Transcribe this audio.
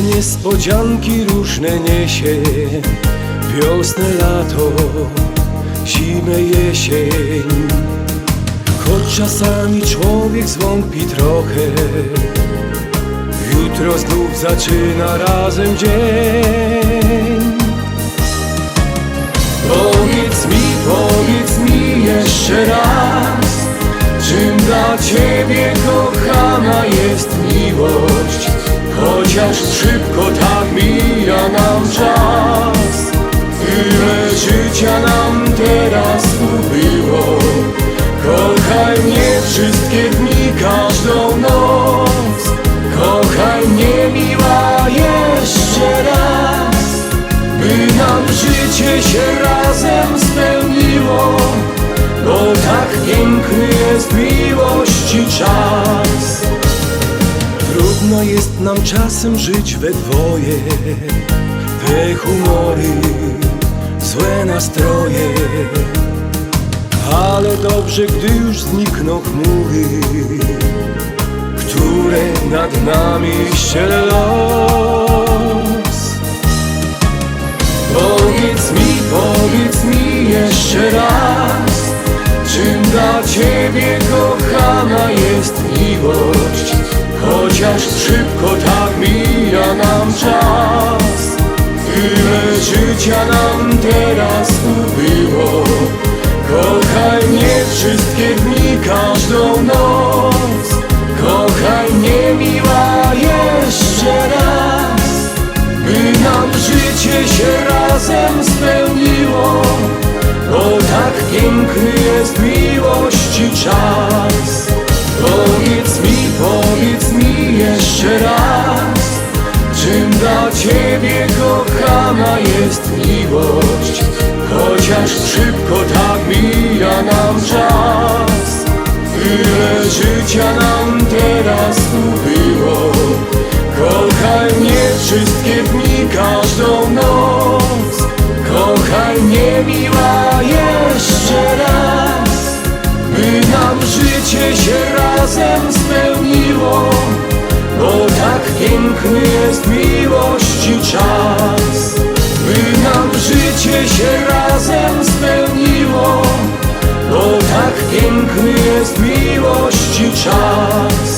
Życie niespodzianki różne niesie, wiosnę, lato, zimę, jesień. Choć czasami człowiek zwątpi trochę, jutro znów zaczyna razem dzień. Powiedz mi jeszcze raz, czym dla Ciebie kochana jest miłość? Chociaż szybko tak mija nam czas, tyle życia nam teraz ubyło. Kochaj mnie wszystkie dni, każdą noc, kochaj mnie miła jeszcze raz, by nam życie się razem spełniło, bo tak piękny jest miłości czas. Trudno jest nam czasem żyć we dwoje, te humory, złe nastroje, ale dobrze, gdy już znikną chmury, które nad nami ściele los. Powiedz mi jeszcze raz, czym dla Ciebie kochana jest miłość? Chociaż szybko tak mija nam czas, tyle życia nam teraz ubyło. Kochaj mnie wszystkie dni, każdą noc, kochaj mnie miła jeszcze raz, by nam życie się razem spełniło, bo tak piękny jest miłości czas. Powiedz mi jeszcze raz, czym dla Ciebie kochana jest miłość? Chociaż szybko tak mija nam czas, tyle życia nam teraz ubyło. Kochaj mnie wszystkie dni, każdą noc, kochaj mnie miła jeszcze raz, by nam życie się razem spełniło, bo tak piękny jest miłości czas. By nam życie się razem spełniło, bo tak piękny jest miłości czas.